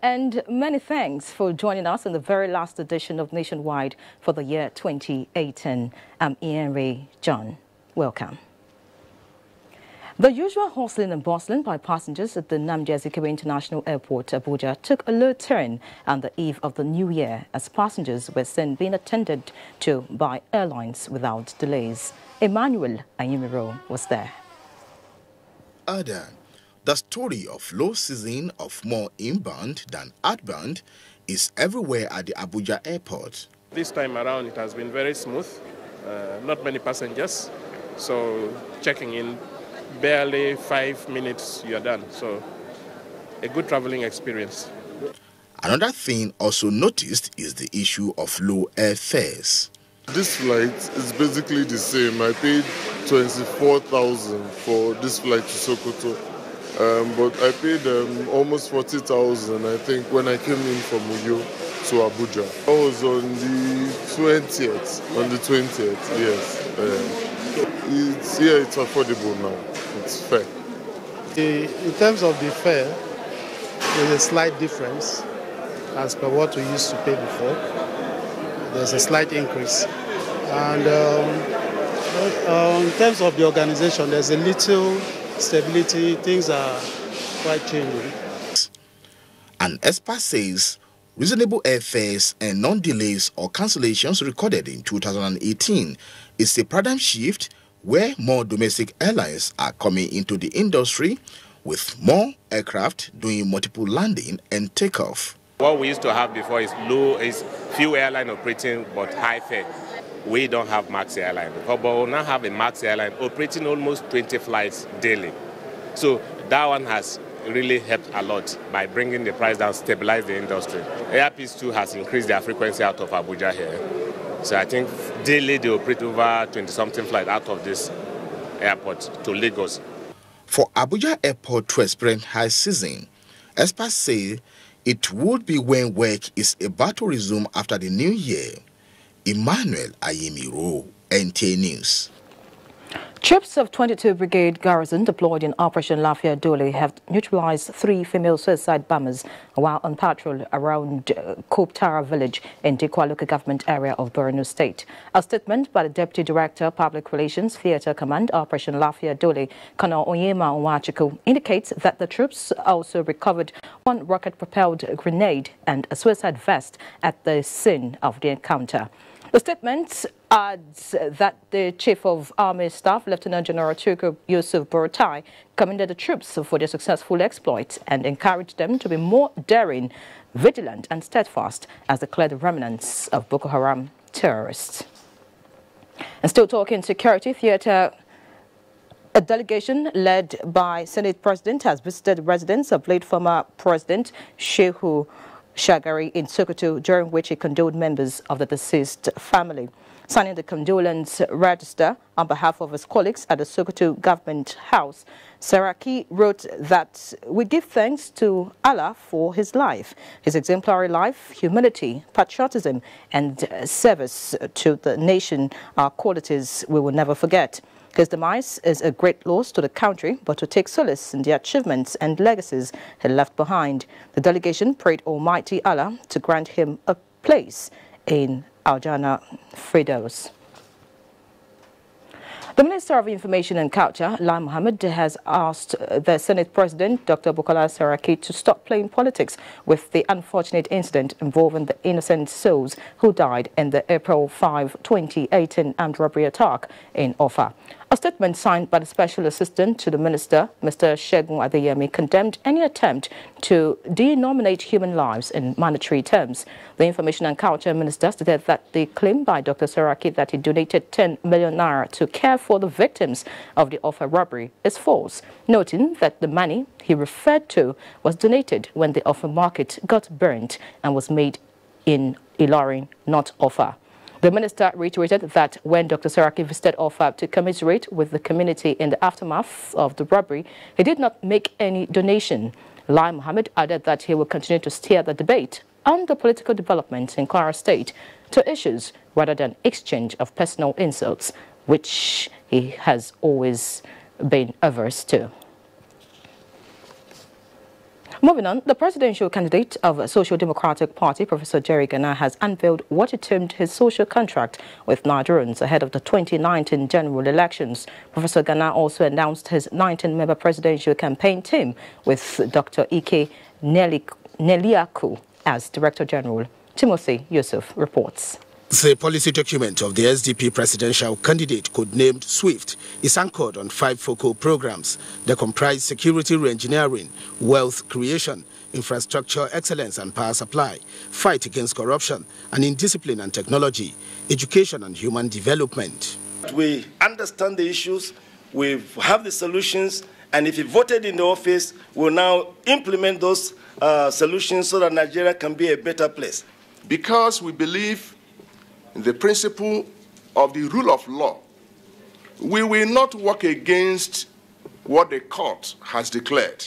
and many thanks for joining us in the very last edition of Nationwide for the year 2018. I'm Ian Ray John. Welcome. The usual hustling and bustling by passengers at the Nnamdi Azikiwe International Airport, Abuja, took a low turn on the eve of the new year as passengers were seen being attended to by airlines without delays. Emmanuel Ayimiro was there. Ada, the story of low season of more inbound than outbound is everywhere at the Abuja airport. This time around it has been very smooth, not many passengers, so checking in barely 5 minutes you are done, so a good traveling experience. Another thing also noticed is the issue of low airfares. This flight is basically the same. I paid 24,000 for this flight to Sokoto, but I paid almost 40,000, I think, when I came in from Uyo to Abuja. I was on the 20th, yes. It's affordable now. It's fair. In terms of the fare, there's a slight difference as per what we used to pay before. There's a slight increase. And in terms of the organization, there's a little stability. Things are quite changing. An expert says reasonable airfares and non-delays or cancellations recorded in 2018 is a paradigm shift where more domestic airlines are coming into the industry with more aircraft doing multiple landing and takeoff. What we used to have before is few airline operating but high fare. We don't have Max Airline, but we now have a Max Airline operating almost 20 flights daily. So that one has really helped a lot by bringing the price down, stabilize the industry. Airpeace too has increased their frequency out of Abuja here. So I think daily they operate over 20-something flights out of this airport to Lagos. For Abuja Airport to experience high season, experts say it would be when work is about to resume after the new year. Emmanuel Ayimiro, NTA News. Troops of 22 Brigade Garrison deployed in Operation Lafia Dole have neutralized 3 female suicide bombers while on patrol around Koptara village in Dikwa local government area of Borno State. A statement by the Deputy Director Public Relations Theatre Command Operation Lafia Dole, Colonel Onyema Onwachukwu, indicates that the troops also recovered 1 rocket-propelled grenade and a suicide vest at the scene of the encounter. The statement adds that the Chief of Army Staff, Lieutenant General Chuku Yusuf Buratai, commended the troops for their successful exploits and encouraged them to be more daring, vigilant and steadfast as they clear the remnants of Boko Haram terrorists. And still talking security, theatre, a delegation led by Senate President has visited the residence of late former President Shehu Shagari in Sokoto, during which he condoled members of the deceased family. Signing the condolence register on behalf of his colleagues at the Sokoto Government House, Saraki wrote that we give thanks to Allah for his life, his exemplary life, humility, patriotism, and service to the nation are qualities we will never forget. His demise is a great loss to the country, but to take solace in the achievements and legacies he left behind. The delegation prayed Almighty Allah to grant him a place in Al-Jannah Firdaus. The Minister of Information and Culture, Lai Mohammed, has asked the Senate President, Dr. Bukola Saraki, to stop playing politics with the unfortunate incident involving the innocent souls who died in the April 5, 2018 armed robbery attack in Offa. A statement signed by the Special Assistant to the Minister, Mr. Segun Adeyemi, condemned any attempt to denominate human lives in monetary terms. The Information and Culture Minister stated that the claim by Dr. Saraki that he donated 10 million naira to care for the victims of the Offa robbery is false, noting that the money he referred to was donated when the Offa market got burnt and was made in Ilorin, not Offa. The minister reiterated that when Dr. Saraki visited Offa to commiserate with the community in the aftermath of the robbery, he did not make any donation. Lai Mohammed added that he will continue to steer the debate on the political development in Kwara State to issues rather than exchange of personal insults, which he has always been averse to. Moving on, the presidential candidate of the Social Democratic Party, Professor Jerry Gana, has unveiled what he termed his social contract with Nigerians ahead of the 2019 general elections. Professor Gana also announced his 19-member presidential campaign team with Dr. Ike Neliaku as Director General. Timothy Yusuf reports. The policy document of the SDP presidential candidate, codenamed SWIFT, is anchored on 5 focal programs that comprise security re-engineering, wealth creation, infrastructure excellence and power supply, fight against corruption, and in discipline and technology, education and human development. We understand the issues, we have the solutions, and if you voted in the office, we'll now implement those solutions so that Nigeria can be a better place. Because we believe in the principle of the rule of law, we will not work against what the court has declared.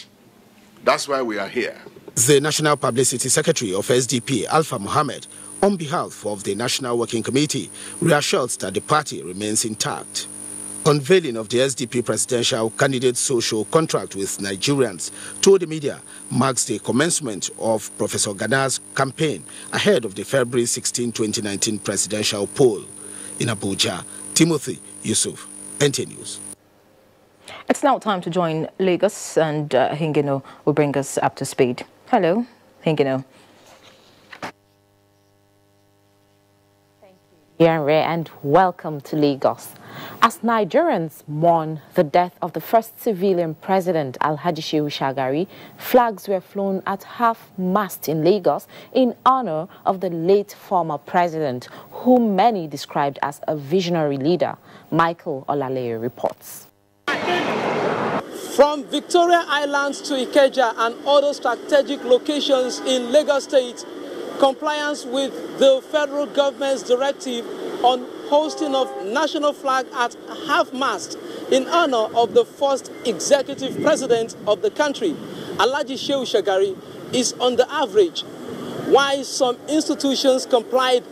That's why we are here. The National Publicity Secretary of SDP, Alpha Mohammed, on behalf of the National Working Committee, reassures that the party remains intact. Unveiling of the SDP presidential candidate's social contract with Nigerians told the media marks the commencement of Professor Gana's campaign ahead of the February 16, 2019 presidential poll. In Abuja, Timothy Yusuf, NTA News. It's now time to join Lagos, and Hingino will bring us up to speed. Hello, Hingino. Thank you, Yanre, and welcome to Lagos. As Nigerians mourn the death of the first civilian president, Alhaji Shehu Shagari, flags were flown at half-mast in Lagos in honor of the late former president, whom many described as a visionary leader. Michael Olaleye reports. From Victoria Island to Ikeja and other strategic locations in Lagos State, compliance with the federal government's directive on hosting of national flag at half-mast in honor of the first executive president of the country, Alhaji Shehu Shagari, is on the average. While some institutions complied,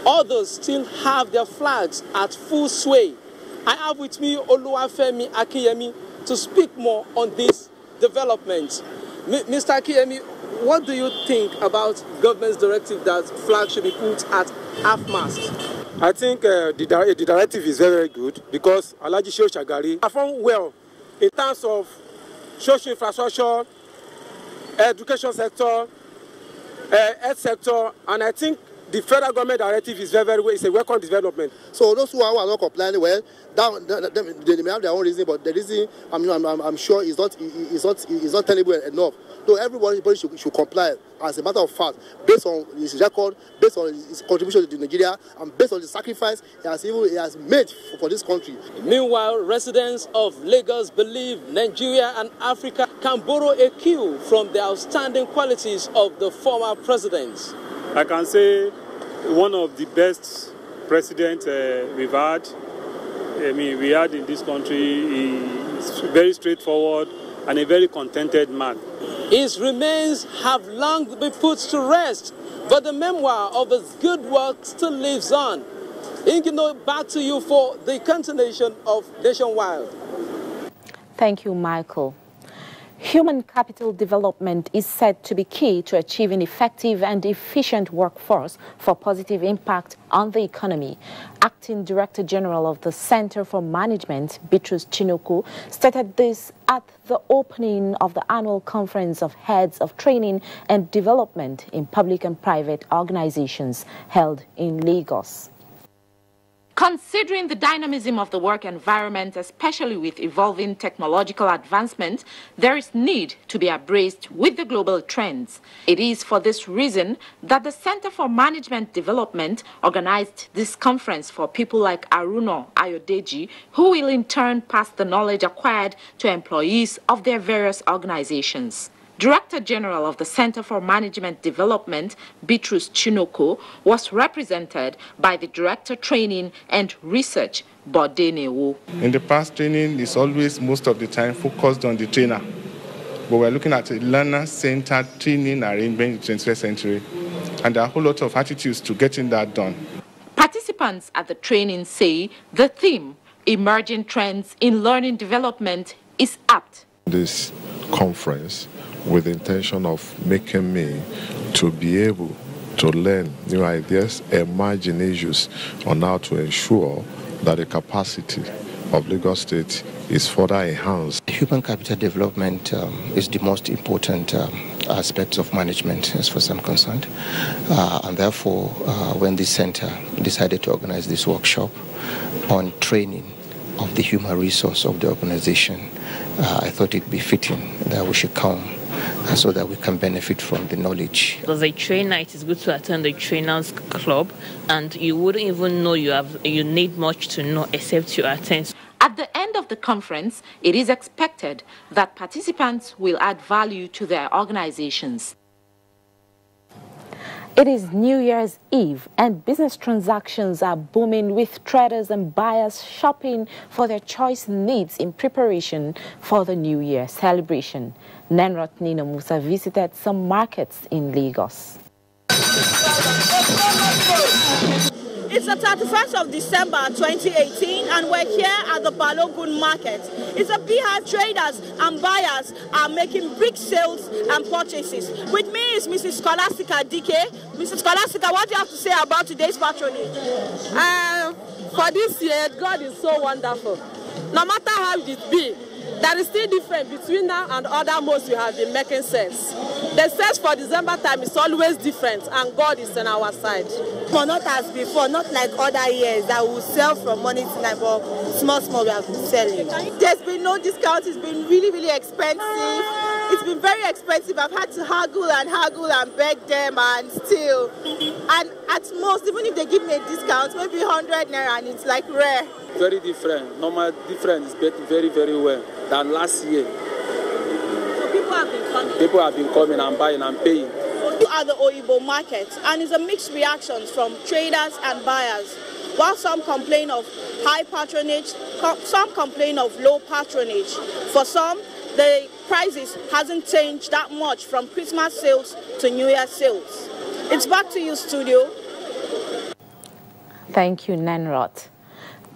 others still have their flags at full sway. I have with me Oluwafemi Akiyemi to speak more on this development. Mr. Akiyemi, what do you think about government's directive that flags should be put at half-mast? I think the directive is very, very good because Alhaji Shehu Shagari performed well in terms of social infrastructure, education sector, health sector, and I think the federal government directive is very, very well. It's a welcome development. So those who are not complying, well, they may have their own reason, but the reason I'm sure is not tenable enough. So everybody should comply. As a matter of fact, based on his record, based on his contribution to Nigeria, and based on the sacrifice he has made for this country. Meanwhile, residents of Lagos believe Nigeria and Africa can borrow a cue from the outstanding qualities of the former presidents. I can say one of the best presidents we've had. I mean, we had in this country. He's very straightforward and a very contented man. His remains have long been put to rest, but the memoir of his good work still lives on. Ingino, back to you for the continuation of Nationwide. Thank you, Michael. Human capital development is said to be key to achieving effective and efficient workforce for positive impact on the economy. Acting Director General of the Center for Management, Bitrus Chinoko, stated this at the opening of the annual conference of heads of training and development in public and private organizations held in Lagos. Considering the dynamism of the work environment, especially with evolving technological advancement, there is need to be abreast with the global trends. It is for this reason that the Center for Management Development organized this conference for people like Aruno Ayodeji, who will in turn pass the knowledge acquired to employees of their various organizations. Director General of the Center for Management Development, Bitrus Chinoko, was represented by the Director Training and Research, Bode Newo. In the past, training is always, most of the time, focused on the trainer. But we're looking at a learner-centered training arrangement in the 21st century. And there are a whole lot of attitudes to getting that done. Participants at the training say the theme, Emerging Trends in Learning Development, is apt. This conference with the intention of making me to be able to learn new ideas, emerging issues on how to ensure that the capacity of Lagos State is further enhanced. Human capital development is the most important aspect of management as far as I'm concerned. And therefore, when the center decided to organize this workshop on training of the human resource of the organization, I thought it would be fitting that we should come so that we can benefit from the knowledge. As a trainer, it is good to attend the trainers club, and you wouldn't even know you need much to know except you attend. At the end of the conference, it is expected that participants will add value to their organizations. It is New Year's Eve and business transactions are booming with traders and buyers shopping for their choice needs in preparation for the New Year celebration. Nenrot Nino Musa visited some markets in Lagos. It's the 31st of December 2018 and we're here at the Balogun market. It's a beehive. Traders and buyers are making big sales and purchases. With me is Mrs. Scholastica DK. Mrs. Scholastica, what do you have to say about today's patronage? For this year, God is so wonderful. No matter how it be, there is still difference between now and other months we have been making sales. The sales for December time is always different and God is on our side. Well, not as before, not like other years that we sell from morning to night, but small we have been selling. There's been no discount, it's been really expensive. It's been very expensive. I've had to haggle and beg them and still. And at most, even if they give me a discount, maybe 100 naira and it's like rare. Very different. Normal difference is very well than last year. So people have been coming? People have been coming and buying and paying. We are the Oyibo market and it's a mixed reactions from traders and buyers. While some complain of high patronage, some complain of low patronage. For some, the prices hasn't changed that much from Christmas sales to New Year sales. It's back to you, studio. Thank you, Nenrot.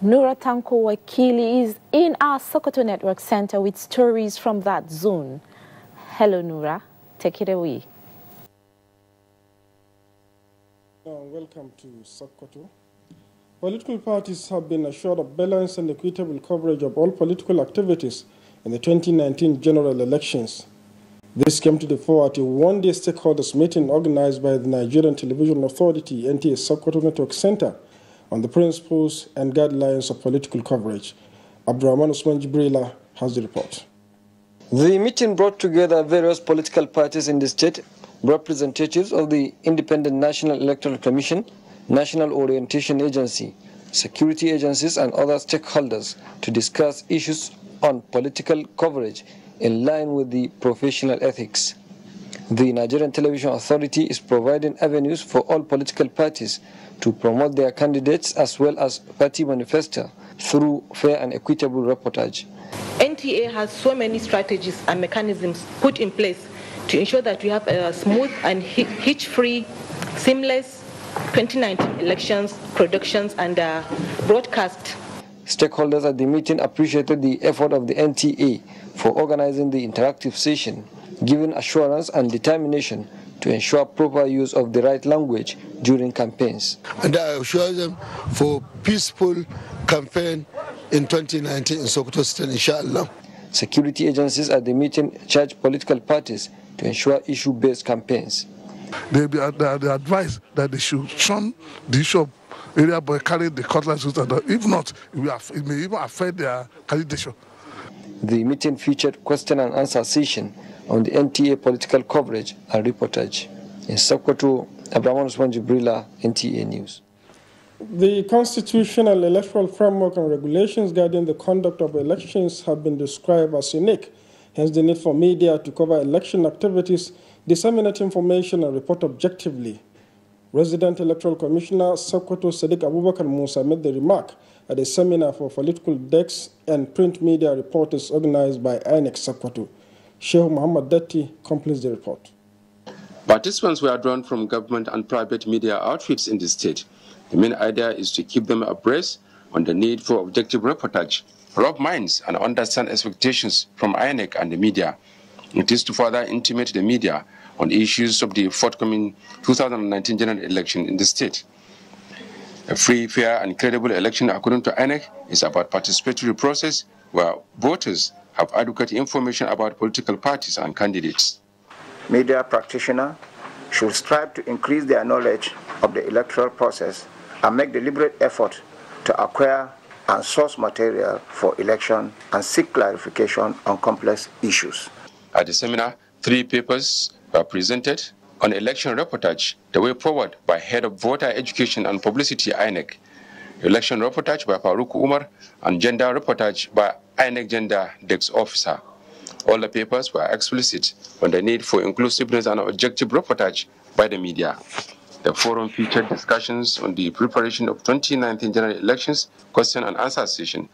Nura Tanko Wakili is in our Sokoto Network Center with stories from that zone. Hello, Nura. Take it away. Welcome to Sokoto. Political parties have been assured of balanced and equitable coverage of all political activities in the 2019 general elections. This came to the fore at a one-day stakeholders meeting organized by the Nigerian Television Authority, NTA Sokoto Network Center, on the principles and guidelines of political coverage. Abdurrahman Usman Jibrila has the report. The meeting brought together various political parties in the state, representatives of the Independent National Electoral Commission, National Orientation Agency, security agencies and other stakeholders to discuss issues on political coverage in line with the professional ethics. The Nigerian Television Authority is providing avenues for all political parties to promote their candidates as well as party manifesto through fair and equitable reportage. NTA has so many strategies and mechanisms put in place to ensure that we have a smooth and hitch-free, seamless 2019 elections, productions and broadcast. Stakeholders at the meeting appreciated the effort of the NTA for organizing the interactive session, giving assurance and determination to ensure proper use of the right language during campaigns. And I assure them for peaceful campaign in 2019 in Sokoto State, inshallah. Security agencies at the meeting charged political parties to ensure issue-based campaigns. They advise that they should shun the issue of area boy carrying the cutlass, if not, it may even affect their candidature. The meeting featured question and answer session on the NTA political coverage and reportage. In Sokoto, Abraham Usman Jibrila, NTA News. The constitutional electoral framework and regulations guiding the conduct of elections have been described as unique, hence the need for media to cover election activities, disseminate information and report objectively. Resident Electoral Commissioner Sokoto Sadiq Abubakar Musa made the remark at a seminar for political desks and print media reporters organized by INEC Sokoto. Sheikh Muhammad Datti completes the report. Participants were drawn from government and private media outfits in the state. The main idea is to keep them abreast on the need for objective reportage, rub minds and understand expectations from INEC and the media. It is to further intimate the media on issues of the forthcoming 2019 general election in the state. A free, fair, and credible election, according to INEC, is about participatory process where voters have adequate information about political parties and candidates. Media practitioners should strive to increase their knowledge of the electoral process and make deliberate effort to acquire and source material for election and seek clarification on complex issues. At the seminar, 3 papers were presented on election reportage, the way forward by Head of Voter Education and Publicity, INEC, election reportage by Farooq Umar, and gender reportage by INEC Gender Desk Officer. All the papers were explicit on the need for inclusiveness and objective reportage by the media. The forum featured discussions on the preparation of 2019 general elections, question and answer session,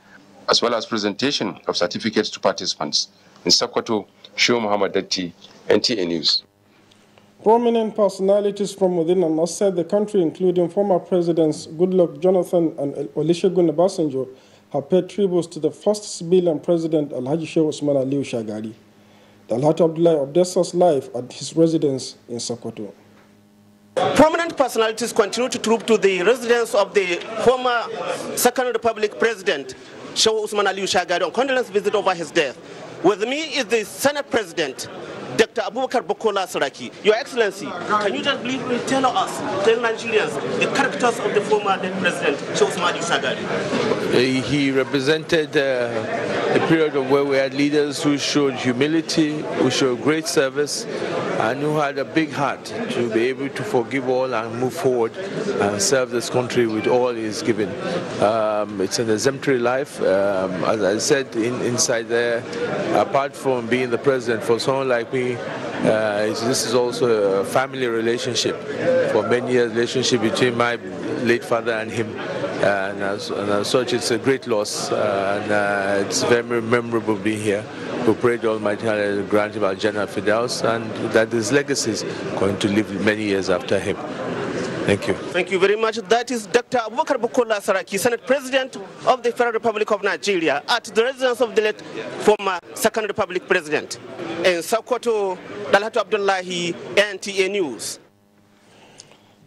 as well as presentation of certificates to participants. In Sokoto, Shu Muhammad Datti, NTA News. Prominent personalities from within and outside the country, including former Presidents Goodluck Jonathan and Olusegun Obasanjo, have paid tributes to the first civilian president, Alhaji Sheikh Usman Aliyu Shagari. The Alhaji Abdullahi updates us live at his residence in Sokoto. Prominent personalities continue to troop to the residence of the former Second Republic President, Sheikh Usman Aliyu Shagari, on condolence visit over his death. With me is the Senate President, Dr. Abubakar Bukola Saraki. Your Excellency, can you just briefly tell us, tell Nigerians, the characters of the former dead President, Sheikh Usman Aliyu Shagari? He represented a period of where we had leaders who showed humility, who showed great service, and who had a big heart to be able to forgive all and move forward and serve this country with all he is given. It's an exemplary life. As I said inside there, apart from being the president, for someone like me, this is also a family relationship. For many years, relationship between my late father and him. And as such, it's a great loss, and it's very memorable being here. We pray the Almighty Allah grant him Al-Jannah Firdaus, and that his legacy is going to live many years after him. Thank you. Thank you very much. That is Dr. Abubakar Bukola Saraki, Senate President of the Federal Republic of Nigeria, at the residence of the late former Second Republic President. In Sokoto, Dalhatu Abdullahi, NTA News.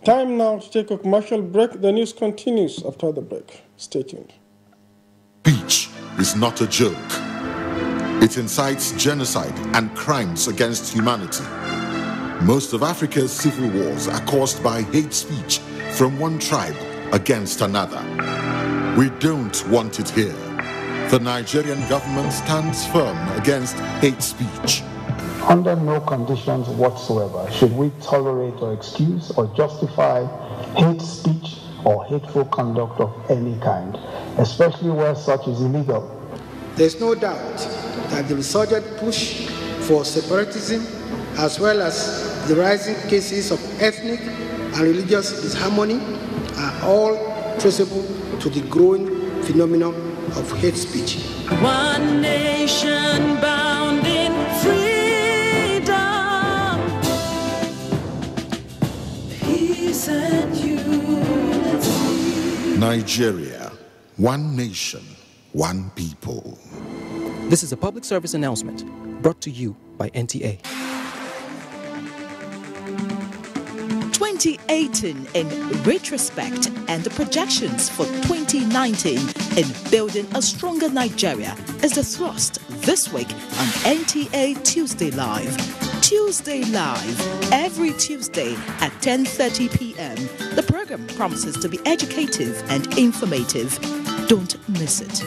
Time now to take a commercial break. The news continues after the break. Stay tuned. Speech is not a joke. It incites genocide and crimes against humanity. Most of Africa's civil wars are caused by hate speech from one tribe against another. We don't want it here. The Nigerian government stands firm against hate speech. Under no conditions whatsoever should we tolerate or excuse or justify hate speech or hateful conduct of any kind, especially where such is illegal. There's no doubt that the resurgent push for separatism, as well as the rising cases of ethnic and religious disharmony, are all traceable to the growing phenomenon of hate speech. One nation bound in freedom, peace and unity. Nigeria, one nation, one people. This is a public service announcement brought to you by NTA. 2018 in retrospect and the projections for 2019 in building a stronger Nigeria is the thrust this week on NTA Tuesday Live. Tuesday Live, every Tuesday at 10:30 p.m. The program promises to be educative and informative. Don't miss it.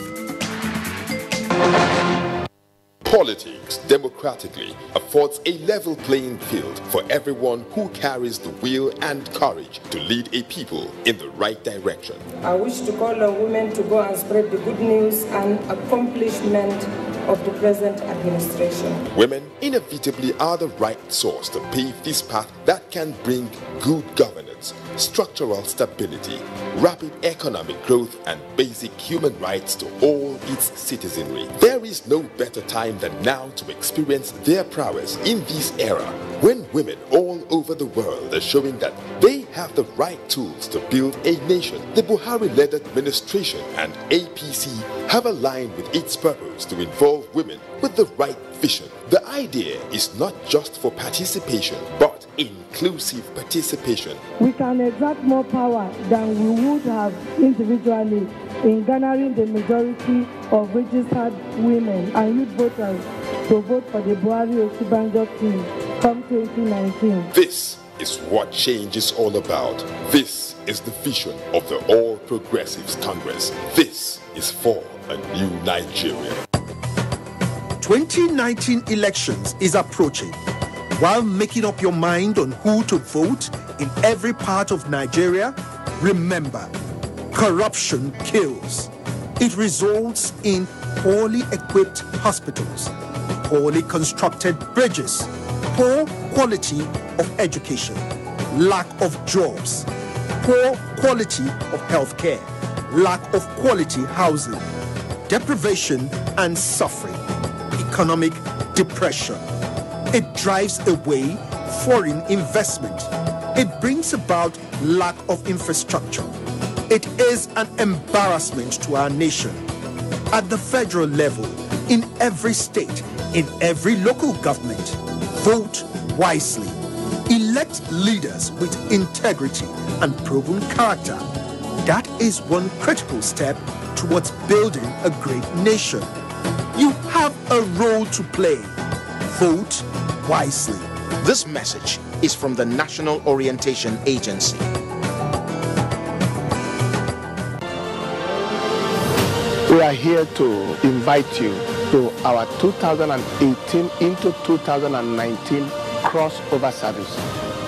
Politics, democratically, affords a level playing field for everyone who carries the will and courage to lead a people in the right direction. I wish to call on women to go and spread the good news and accomplishment of the present administration. Women inevitably are the right source to pave this path that can bring good governance, structural stability, rapid economic growth, and basic human rights to all its citizenry. There is no better time than now to experience their prowess in this era, when women all over the world are showing that they have the right tools to build a nation. The Buhari-led administration and APC have aligned with its purpose to involve women with the right vision. The idea is not just for participation, but inclusive participation. We can exert more power than we would have individually in garnering the majority of registered women and youth voters to vote for the Buhari-Osinbajo team come 2019. This is what change is all about. This is the vision of the All Progressives Congress. This is for a new Nigeria. 2019 elections is approaching. While making up your mind on who to vote in every part of Nigeria, remember, corruption kills. It results in poorly equipped hospitals, poorly constructed bridges, poor quality of education, lack of jobs, poor quality of healthcare, lack of quality housing, deprivation and suffering, economic depression. It drives away foreign investment. It brings about lack of infrastructure. It is an embarrassment to our nation. At the federal level, in every state, in every local government, vote wisely. Elect leaders with integrity and proven character. That is one critical step towards building a great nation. You have a role to play. Vote wisely. This message is from the National Orientation Agency. We are here to invite you to our 2018 into 2019 crossover service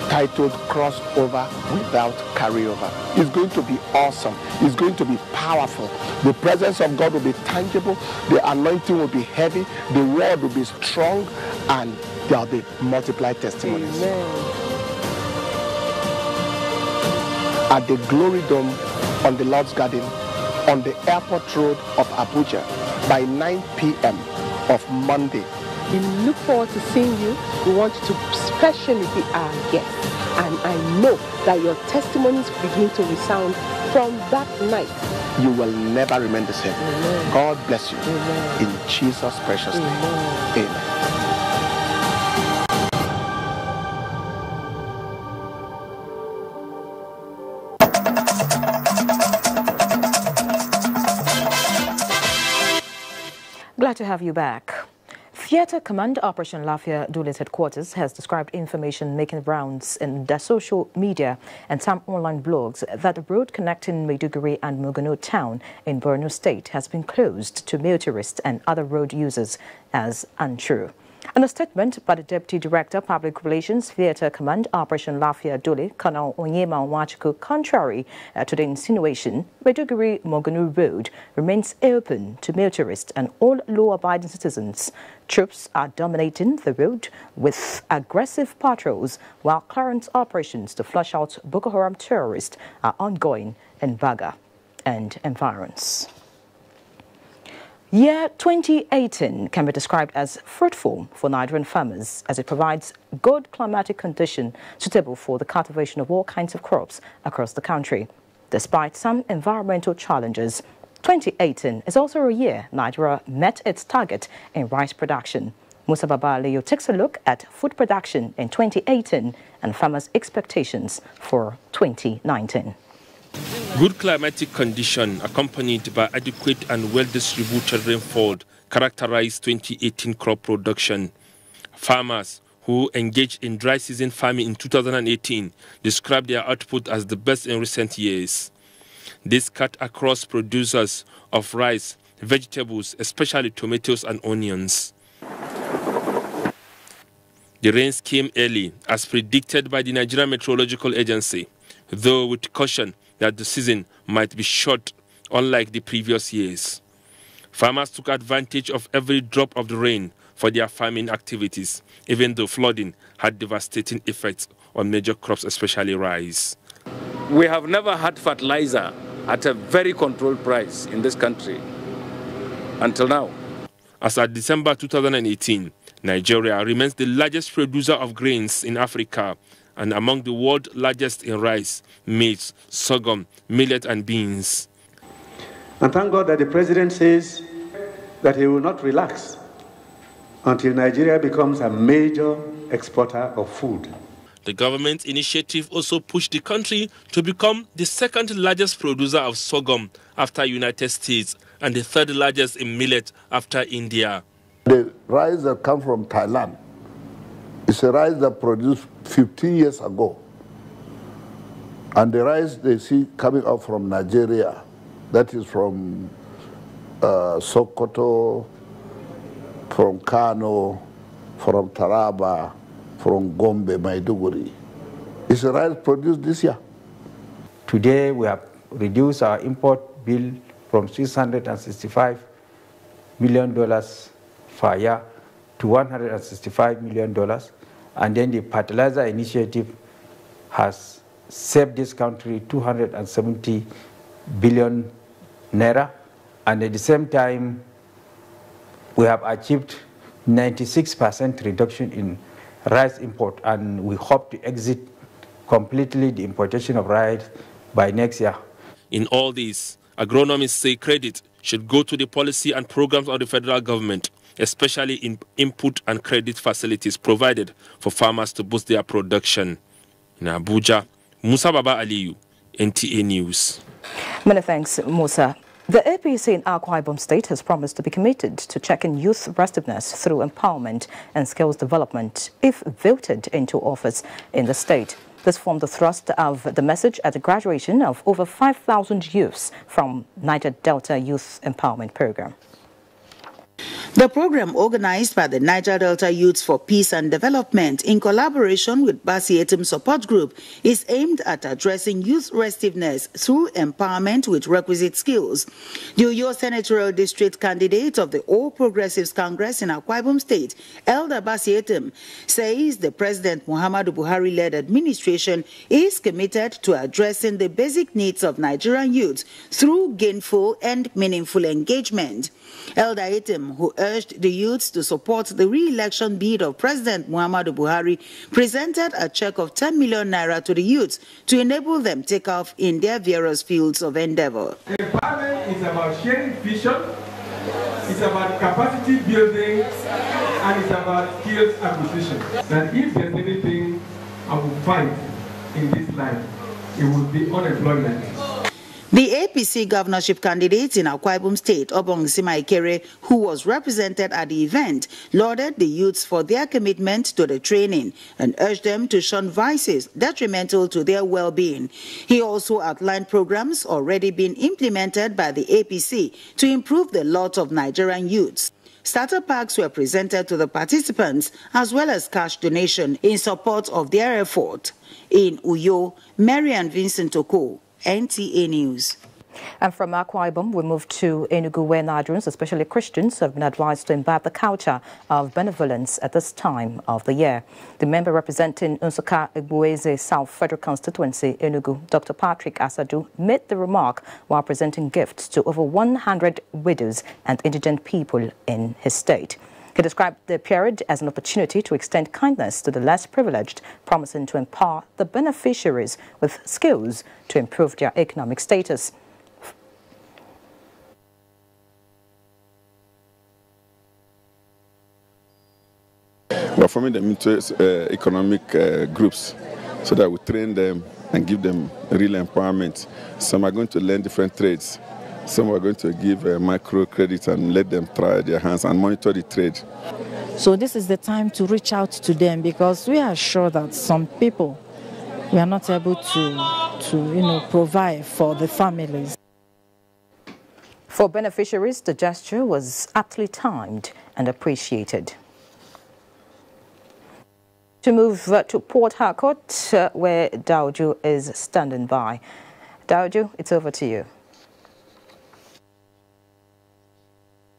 titled Crossover Without Carryover. It's going to be awesome. It's going to be powerful. The presence of God will be tangible. The anointing will be heavy. The word will be strong. And there will be multiplied testimonies. Amen. At the Glory Dome on the Lord's Garden on the airport road of Abuja by 9 p.m. of Monday. We look forward to seeing you. We want you to especially be our guest. And I know that your testimonies begin to resound from that night. You will never remain the same. Amen. God bless you. Amen. In Jesus' precious name. Amen. Glad to have you back. Theatre Command Operation Lafia Dule's headquarters has described information making rounds in their social media and some online blogs that the road connecting Maiduguri and Mogano town in Borno State has been closed to motorists and other road users as untrue. In a statement by the Deputy Director, Public Relations, Theatre Command Operation Lafia Dule, Colonel Onyema Nwachuku, contrary to the insinuation, Maiduguri-Moganu Road remains open to motorists and all law-abiding citizens. Troops are dominating the road with aggressive patrols, while current operations to flush out Boko Haram terrorists are ongoing in Baga and environs. Year 2018 can be described as fruitful for Nigerian farmers as it provides good climatic conditions suitable for the cultivation of all kinds of crops across the country. Despite some environmental challenges, 2018 is also a year Nigeria met its target in rice production. Musa Babaleyo takes a look at food production in 2018 and farmers' expectations for 2019. Good climatic condition accompanied by adequate and well-distributed rainfall characterized 2018 crop production. Farmers who engaged in dry season farming in 2018 described their output as the best in recent years. This cut across producers of rice, vegetables, especially tomatoes and onions. The rains came early, as predicted by the Nigerian Meteorological Agency, though with caution that the season might be short, unlike the previous years. Farmers took advantage of every drop of the rain for their farming activities, even though flooding had devastating effects on major crops, especially rice. We have never had fertilizer at a very controlled price in this country until now. As at December 2018, Nigeria remains the largest producer of grains in Africa and among the world's largest in rice, maize, sorghum, millet and beans. And thank God that the president says that he will not relax until Nigeria becomes a major exporter of food. The government initiative also pushed the country to become the second largest producer of sorghum after United States and the third largest in millet after India. The rice that comes from Thailand is a rice that produced 15 years ago. And the rice they see coming up from Nigeria, that is from Sokoto, from Kano, from Taraba, from Gombe, Maiduguri. It's a rice produced this year. Today we have reduced our import bill from $665 million per year to $165 million. And then the fertilizer initiative has saved this country 270 billion naira. And at the same time, we have achieved 96% reduction in rice import, and we hope to exit completely the importation of rice by next year. In all this, agronomists say credit should go to the policy and programs of the federal government, especially in input and credit facilities provided for farmers to boost their production. In Abuja, Musa Baba Aliyu, NTA News. Many thanks, Musa. The APC in Akwa Ibom State has promised to be committed to checking youth restiveness through empowerment and skills development if voted into office in the state. This formed the thrust of the message at the graduation of over 5,000 youths from Niger Delta Youth Empowerment Program. The program, organized by the Niger Delta Youths for Peace and Development in collaboration with Basietum Support Group, is aimed at addressing youth restiveness through empowerment with requisite skills. The Uyo Senatorial District candidate of the All Progressives Congress in Akwa Ibom State, Elder Basietum, says the President Muhammadu Buhari-led administration is committed to addressing the basic needs of Nigerian youths through gainful and meaningful engagement. Elder Item, who urged the youths to support the re-election bid of President Muhammadu Buhari, presented a check of 10 million naira to the youths to enable them take off in their various fields of endeavor. Empowerment is about sharing vision, it's about capacity building, and it's about skills acquisition. That if there's anything I will fight in this life, it will be unemployment. The APC governorship candidate in Akwa Ibom State, Obong Simaikere, who was represented at the event, lauded the youths for their commitment to the training and urged them to shun vices detrimental to their well-being. He also outlined programs already being implemented by the APC to improve the lot of Nigerian youths. Starter packs were presented to the participants as well as cash donation in support of their effort. In Uyo, Marian Vincent Oko, NTA News. And from Akwa Ibom, we move to Enugu, where Nigerians, especially Christians, have been advised to imbibe the culture of benevolence at this time of the year. The member representing Nsukka Egbueze South Federal Constituency, Enugu, Dr. Patrick Asadu, made the remark while presenting gifts to over 100 widows and indigent people in his state. He described the period as an opportunity to extend kindness to the less privileged, promising to empower the beneficiaries with skills to improve their economic status. We're forming them into economic groups so that we train them and give them real empowerment. Some are going to learn different trades. Some are going to give microcredit and let them try their hands and monitor the trade. So this is the time to reach out to them, because we are sure that some people, we are not able to provide for the families. For beneficiaries, the gesture was aptly timed and appreciated. To move to Port Harcourt, where Dauju is standing by. Dauju, it's over to you.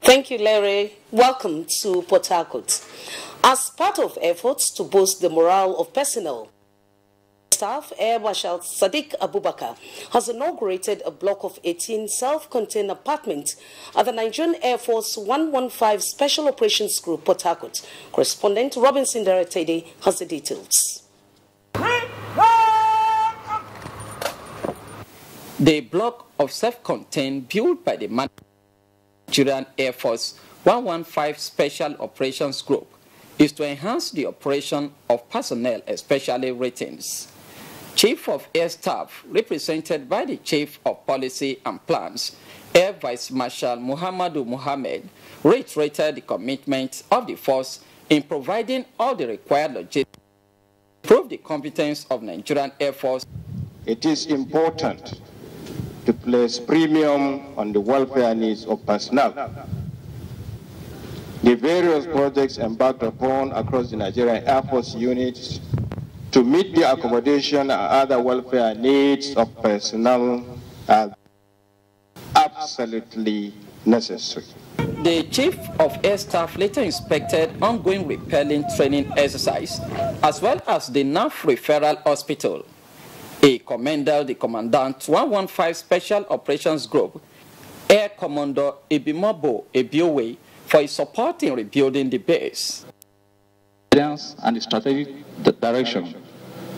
Thank you, Larry. Welcome to Port Harcourt. As part of efforts to boost the morale of personnel, Staff Air Marshal Sadiq Abubakar has inaugurated a block of 18 self-contained apartments at the Nigerian Air Force 115 Special Operations Group, Port Harcourt. Correspondent Robinson Deretede has the details. The block of self-contained built by the Nigerian Air Force 115 Special Operations Group is to enhance the operation of personnel, especially ratings. Chief of Air Staff, represented by the Chief of Policy and Plans, Air Vice Marshal Muhammadu Muhammad, reiterated the commitment of the force in providing all the required logistics to improve the competence of Nigerian Air Force. It is important to place premium on the welfare needs of personnel. The various projects embarked upon across the Nigerian Air Force units to meet the accommodation and other welfare needs of personnel are absolutely necessary. The Chief of Air Staff later inspected ongoing repelling training exercise as well as the NAF Referral Hospital. He commended the Commandant 115 Special Operations Group, Air Commodore Ebimobo Ebiowe, for his support in rebuilding the base. And the strategic direction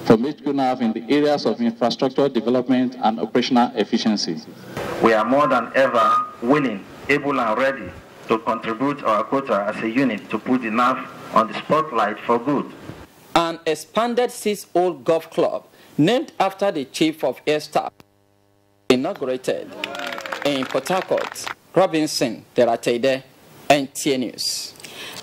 from HQNAF in the areas of infrastructure development and operational efficiency. We are more than ever willing, able and ready to contribute our quota as a unit to put the NAF on the spotlight for good. An expanded 6-hole golf club named after the Chief of Air Staff inaugurated in Port Harcourt. Robinson Deratede, NTA News.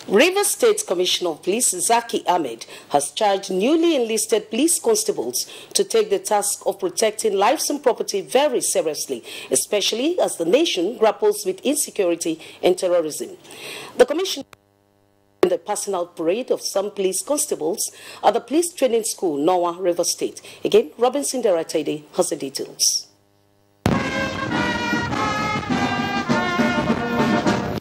Rivers State Commissioner of Police Zaki Ahmed has charged newly enlisted police constables to take the task of protecting lives and property very seriously, especially as the nation grapples with insecurity and terrorism. The commissioner in the personal parade of some police constables at the police training school, Noah, River State. Again, Robinson Deratede has the details.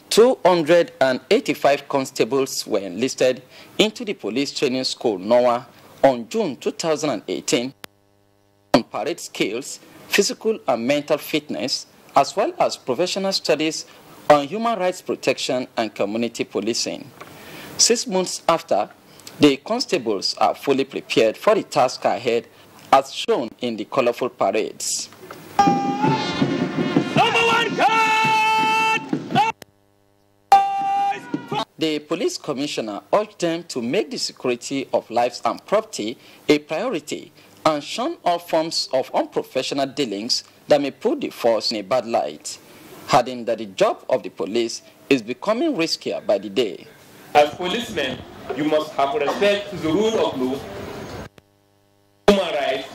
285 constables were enlisted into the police training school, Noah, on June 2018 on parade skills, physical and mental fitness, as well as professional studies on human rights protection and community policing. 6 months after, the constables are fully prepared for the task ahead, as shown in the colorful parades. The police commissioner urged them to make the security of lives and property a priority and shun all forms of unprofessional dealings that may put the force in a bad light, adding that the job of the police is becoming riskier by the day. As policemen, you must have respect to the rule of law, human rights,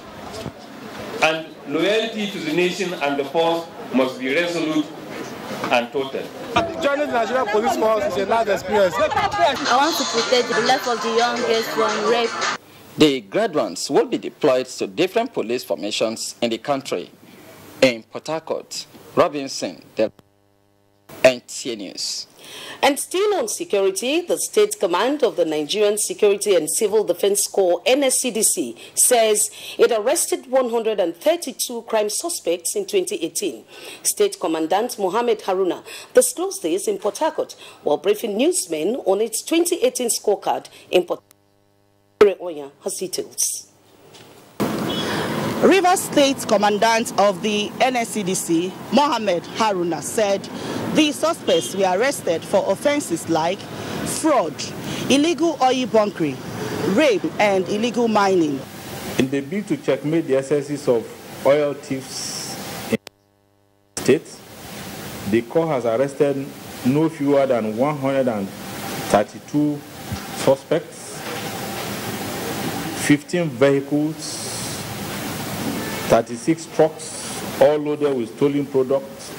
and loyalty to the nation and the force must be resolute and total. Joining the Nigerian Police Force is a large experience. I want to protect the life of the youngest from rape. The graduates will be deployed to different police formations in the country. In Port Harcourt, Robinson, NTA News. And still on security, the State Command of the Nigerian Security and Civil Defense Corps, NSCDC, says it arrested 132 crime suspects in 2018. State Commandant Mohammed Haruna disclosed this in Port Harcourt while briefing newsmen on its 2018 scorecard in Port Harcourt. Has details. Rivers State Commandant of the NSCDC, Mohammed Haruna, said the suspects were arrested for offenses like fraud, illegal oil bunkering, rape, and illegal mining. In the bid to checkmate the excesses of oil thieves in the state, the Corps has arrested no fewer than 132 suspects, 15 vehicles, 36 trucks, all loaded with stolen products.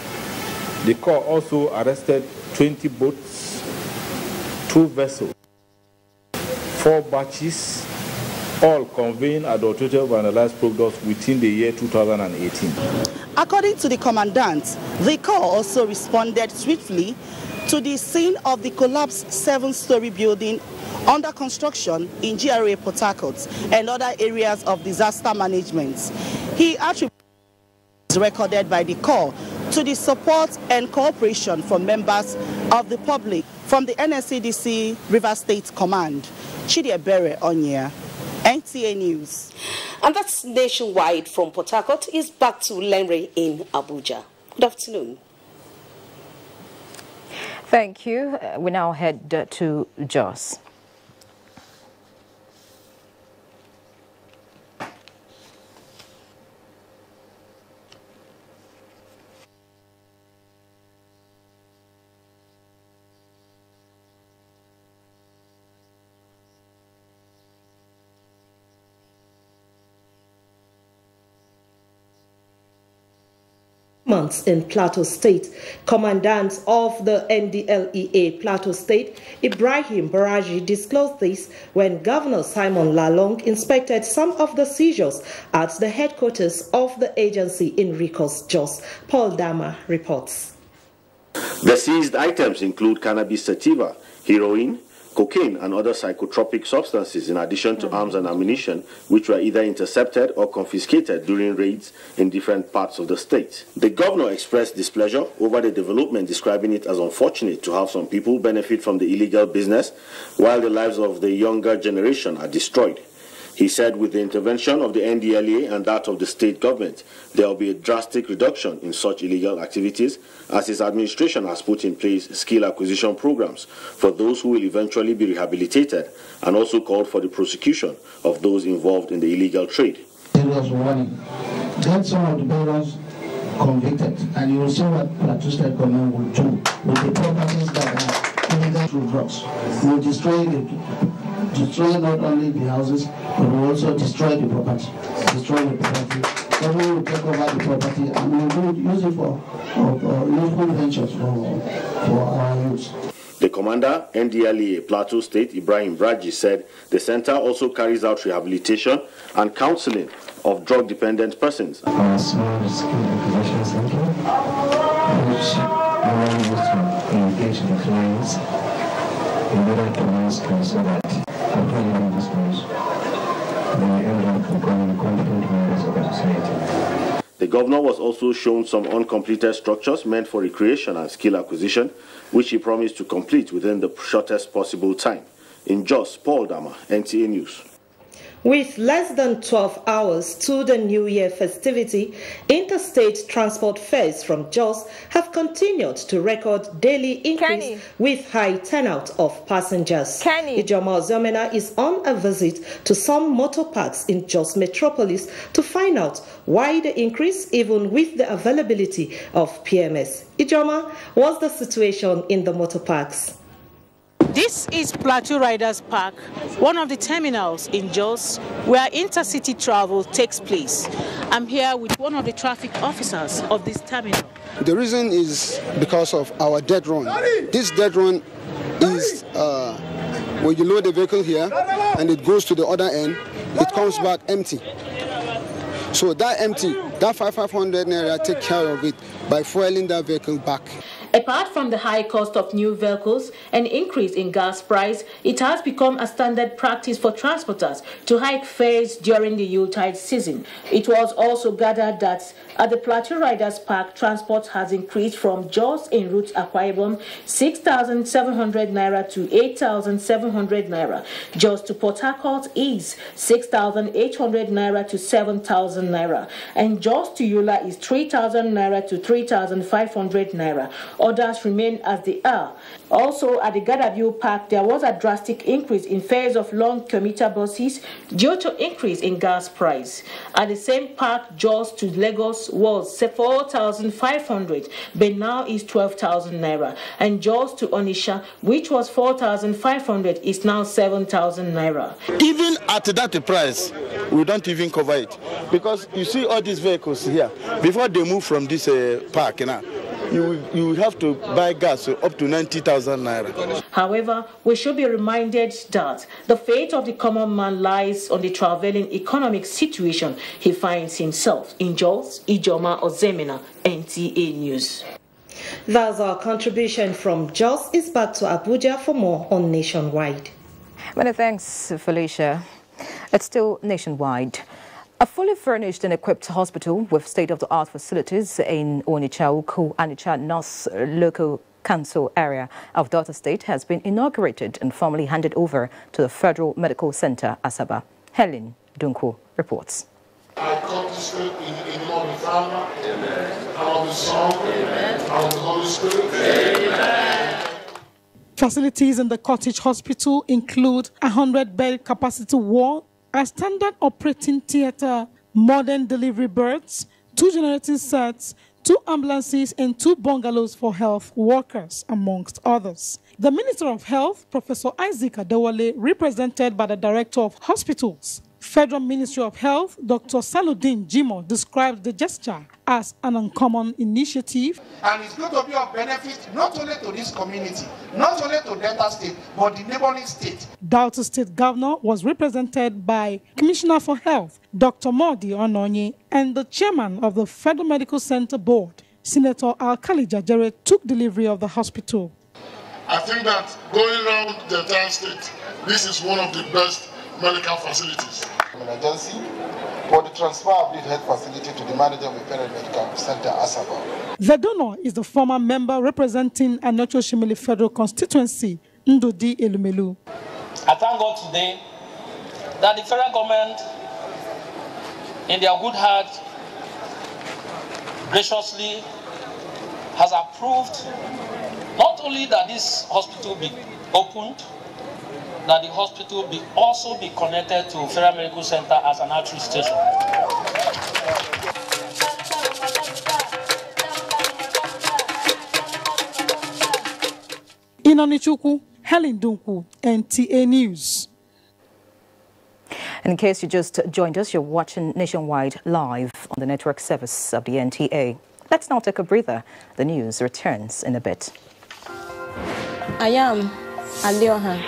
The Corps also arrested 20 boats, 2 vessels, 4 batches, all conveying adulterated vandalized products within the year 2018. According to the Commandant, the Corps also responded swiftly to the scene of the collapsed 7-story building under construction in GRA Port Harcourt and other areas of disaster management. He attributed recorded by the Corps to the support and cooperation from members of the public from the NSCDC River State Command. Chidiebere Onyea, NTA News. And that's nationwide. From Port Harcourt is back to Lenre in Abuja. Good afternoon. Thank you. We now head to Jos. Months in Plateau State. Commandant of the NDLEA Plateau State, Ibrahim Baraji, disclosed this when Governor Simon Lalong inspected some of the seizures at the headquarters of the agency in Rikos, Jos. Paul Dama reports. The seized items include cannabis sativa, heroin, cocaine and other psychotropic substances, in addition to arms and ammunition, which were either intercepted or confiscated during raids in different parts of the state. The governor expressed displeasure over the development, describing it as unfortunate to have some people benefit from the illegal business while the lives of the younger generation are destroyed. He said with the intervention of the NDLEA and that of the state government, there will be a drastic reduction in such illegal activities, as his administration has put in place skill acquisition programs for those who will eventually be rehabilitated, and also called for the prosecution of those involved in the illegal trade. It was warning. Get some of the bearers convicted, and you will see what Plateau State government will do with the properties that are illegal through drugs. We will destroy not only the houses, but we will also destroy the property. Then we will take over the property and we will use it for useful ventures for our youth. The commander, NDLEA Plateau State, Ibrahim Braji, said the center also carries out rehabilitation and counseling of drug-dependent persons. Our small skill acquisition center, which allows us to engage the clients in order to learn skills so that after learning this skills, they end up becoming competent members of the society. The governor was also shown some uncompleted structures meant for recreation and skill acquisition, which he promised to complete within the shortest possible time. In Jos, Paul Dama, NTA News. With less than 12 hours to the New Year festivity, interstate transport fares from Jos have continued to record daily increase with high turnout of passengers. Ijoma Ozomena is on a visit to some motor parks in Jos Metropolis to find out why the increase, even with the availability of PMS. Ijoma, what's the situation in the motor parks? This is Plateau Riders Park, one of the terminals in Jos where intercity travel takes place. I'm here with one of the traffic officers of this terminal. The reason is because of our dead run. This dead run is when you load the vehicle here and it goes to the other end, it comes back empty. So that empty, that 500 naira, take care of it by fueling that vehicle back. Apart from the high cost of new vehicles and increase in gas price, it has become a standard practice for transporters to hike fares during the Yuletide season. It was also gathered that at the Plateau Riders Park, transport has increased from Jos en route Akwa Ibom 6,700 naira to 8,700 naira. Jos to Port Harcourt is 6,800 naira to 7,000 naira. And Jos to Yola is 3,000 naira to 3,500 naira. Others remain as they are. Also, at the Gadaview Park, there was a drastic increase in fares of long commuter buses due to increase in gas price. At the same park, Jos to Lagos was 4,500, but now is 12,000 naira. And Jos to Onisha, which was 4,500, is now 7,000 naira. Even at that price, we don't even cover it. Because you see all these vehicles here, before they move from this park, you have to buy gas up to 90,000 naira. However, we should be reminded that the fate of the common man lies on the traveling economic situation he finds himself in. Jos, Ijoma Ozemena, NTA News. That's our contribution from Jos. Is back to Abuja for more on Nationwide. Many thanks, Felicia. It's still nationwide. A fully furnished and equipped hospital with state-of-the-art facilities in Onitsha-Ukwu, Onitsha North Local Council area of Delta State has been inaugurated and formally handed over to the Federal Medical Center, Asaba. Helen Dunku reports. I come to speak in the name of the Father, and of the Son, and of the Holy Spirit. Amen. Facilities in the cottage hospital include a 100-bed capacity ward, a standard operating theatre, modern delivery berths, 2 generating sets, 2 ambulances, and 2 bungalows for health workers, amongst others. The Minister of Health, Professor Isaac Adewale, represented by the Director of Hospitals, Federal Ministry of Health, Dr. Saludin Jimo, described the gesture as an uncommon initiative. And it's going to be of benefit not only to this community, not only to Delta State, but the neighboring state. Delta State Governor was represented by Commissioner for Health, Dr. Modi Ononye, and the Chairman of the Federal Medical Center Board, Senator Alkali Jajere, took delivery of the hospital. I think that going around the entire state, this is one of the best medical facilities. Emergency for the transfer of the health facility to the manager of the Federal Medical Center, Asaba. The donor is the former member representing Anocho Shimili Federal Constituency, Ndodi Elumelu. I thank God today that the federal government, in their good heart, graciously has approved not only that this hospital be opened, that the hospital also be connected to Federal Medical Center as an outreach station. In Onichuku, Helen Dunku, NTA News. In case you just joined us, you're watching Nationwide live on the network service of the NTA. Let's now take a breather. The news returns in a bit. I am Alioha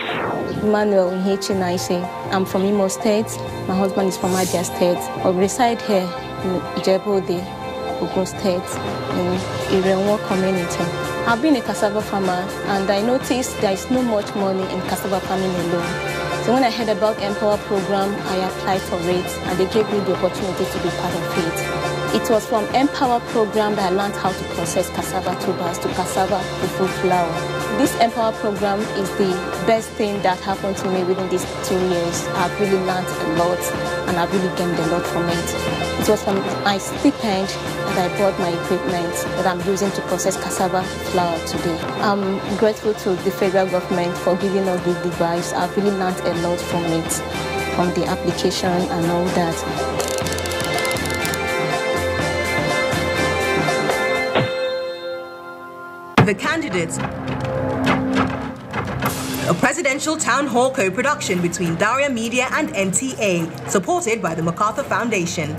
Emmanuel Nhechinaise. I'm from Imo State. My husband is from Abia State. I reside here in Ijebode, Ogun State, in Irenwo community. I've been a cassava farmer, and I noticed there is no much money in cassava farming alone. So when I heard about Empower program, I applied for it, and they gave me the opportunity to be part of it. It was from Empower program that I learned how to process cassava tubers to cassava to full flour. This Empower program is the best thing that happened to me within these 2 years. I've really learned a lot, and I've really gained a lot from it. It was from my stipend that I bought my equipment that I'm using to process cassava flour today. I'm grateful to the federal government for giving us this device. I've really learned a lot from it, from the application and all that. The candidates. A presidential town hall co-production between Daria Media and NTA, supported by the MacArthur Foundation.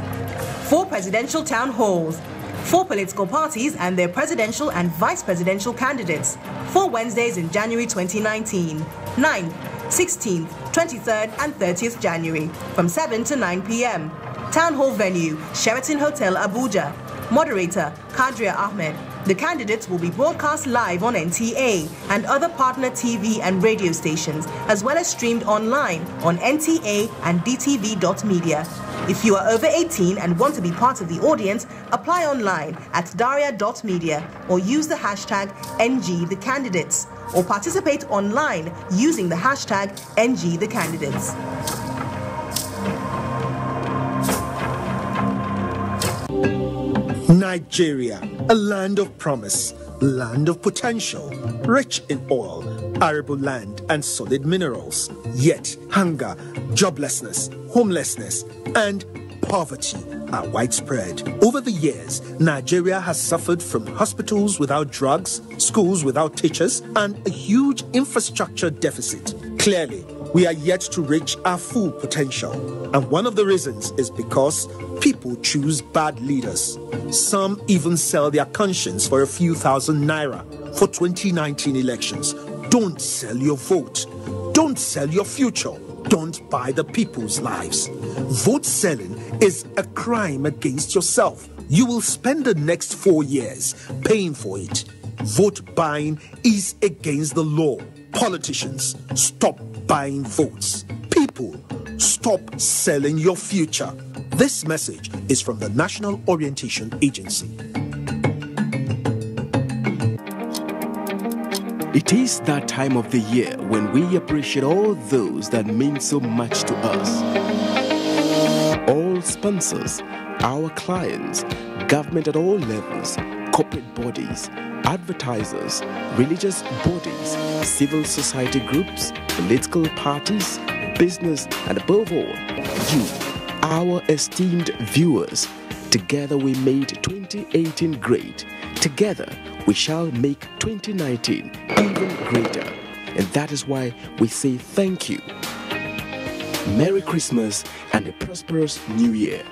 4 presidential town halls, 4 political parties and their presidential and vice presidential candidates. 4 Wednesdays in January 2019, 9th, 16th, 23rd and 30th January, from 7 to 9 p.m. Town hall venue, Sheraton Hotel, Abuja. Moderator, Kadria Ahmed. The candidates will be broadcast live on NTA and other partner TV and radio stations, as well as streamed online on NTA and DTV.media. If you are over 18 and want to be part of the audience, apply online at daria.media or use the hashtag NGTheCandidates, or participate online using the hashtag NGTheCandidates. Nigeria, a land of promise, land of potential, rich in oil, arable land and solid minerals. Yet hunger, joblessness, homelessness and poverty are widespread. Over the years, Nigeria has suffered from hospitals without drugs, schools without teachers, and a huge infrastructure deficit. Clearly, we are yet to reach our full potential. And one of the reasons is because people choose bad leaders. Some even sell their conscience for a few thousand naira. For 2019 elections, don't sell your vote. Don't sell your future. Don't buy the people's lives. Vote selling is a crime against yourself. You will spend the next 4 years paying for it. Vote buying is against the law. Politicians, stop buying votes. People, stop selling your future. This message is from the National Orientation Agency. It is that time of the year when we appreciate all those that mean so much to us. All sponsors, our clients, government at all levels, corporate bodies, advertisers, religious bodies, civil society groups, political parties, business, and above all, you, our esteemed viewers. Together we made 2018 great. Together we shall make 2019 even greater. And that is why we say thank you. Merry Christmas and a prosperous New Year.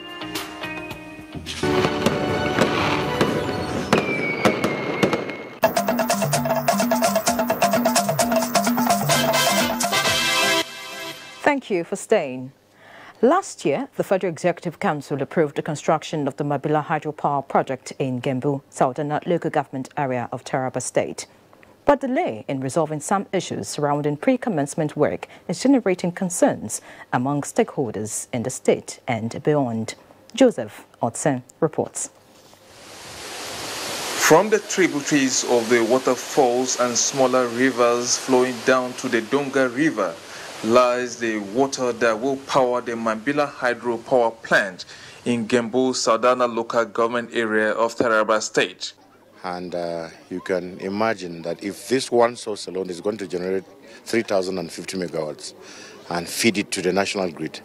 Thank you for staying. Last year, the Federal Executive Council approved the construction of the Mabila hydropower project in Gembu, southern local government area of Taraba State. But delay in resolving some issues surrounding pre-commencement work is generating concerns among stakeholders in the state and beyond. Joseph Otsen reports. From the tributaries of the waterfalls and smaller rivers flowing down to the Donga River lies the water that will power the Mabila hydropower plant in Gembu, Sardana local government area of Taraba State. And you can imagine that if this one source alone is going to generate 3,050 megawatts and feed it to the national grid,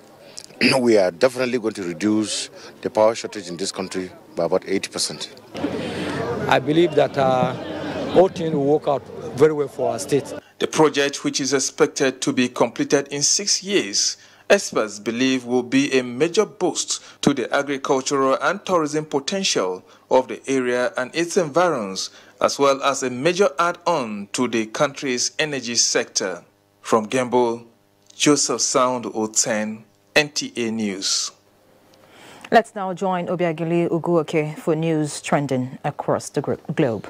we are definitely going to reduce the power shortage in this country by about 80%. I believe that all things will work out very well for our state. The project, which is expected to be completed in 6 years, experts believe will be a major boost to the agricultural and tourism potential of the area and its environs, as well as a major add-on to the country's energy sector. From Gembu, Joseph Sound Oten, NTA News. Let's now join Obiageli Uguoke for news trending across the globe.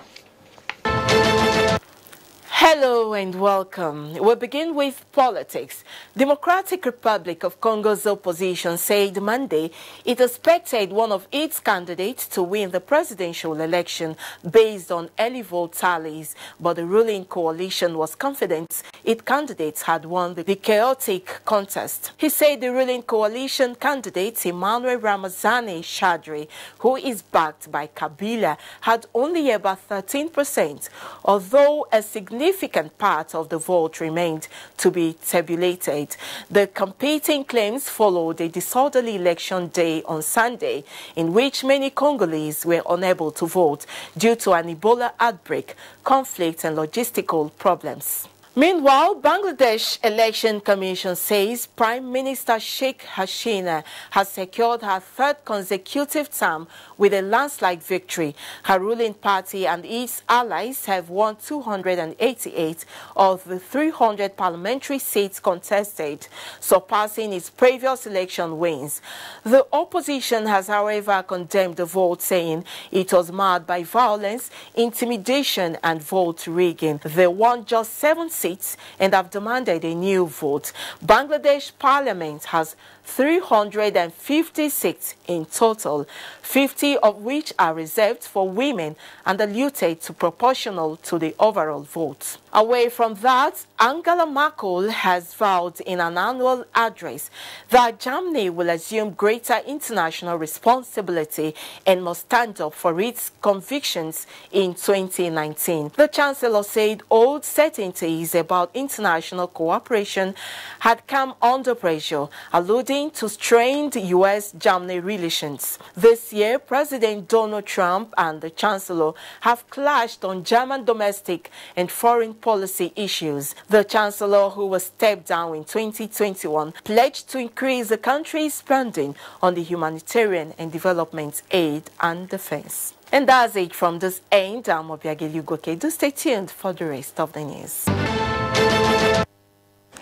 Hello and welcome. We'll begin with politics. Democratic Republic of Congo's opposition said Monday it expected one of its candidates to win the presidential election based on early vote tallies, but the ruling coalition was confident its candidates had won the chaotic contest. He said the ruling coalition candidate Emmanuel Ramazani Shadri, who is backed by Kabila, had only about 13%, although a significant part of the vote remained to be tabulated. The competing claims followed a disorderly election day on Sunday, in which many Congolese were unable to vote due to an Ebola outbreak, conflict, and logistical problems. Meanwhile, Bangladesh Election Commission says Prime Minister Sheikh Hasina has secured her third consecutive term with a landslide victory. Her ruling party and its allies have won 288 of the 300 parliamentary seats contested, surpassing its previous election wins. The opposition has, however, condemned the vote, saying it was marred by violence, intimidation, and vote rigging. They won just 7 seats and have demanded a new vote. Bangladesh Parliament has 350 seats in total, 50 of which are reserved for women and diluted to proportional to the overall vote. Away from that, Angela Merkel has vowed in an annual address that Germany will assume greater international responsibility and must stand up for its convictions in 2019. The Chancellor said old certainties about international cooperation had come under pressure, alluding to strained U.S.-Germany relations. This year, President Donald Trump and the Chancellor have clashed on German domestic and foreign policy issues. The Chancellor, who was stepped down in 2021, pledged to increase the country's spending on the humanitarian and development aid and defense. And that's it from this end. I'm Obiageli Ugoke. Do stay tuned for the rest of the news.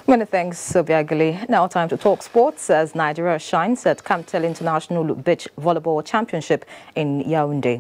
Many thanks, Obiageli. Now time to talk sports as Nigeria shines at Campbell International Beach Volleyball Championship in Yaoundé.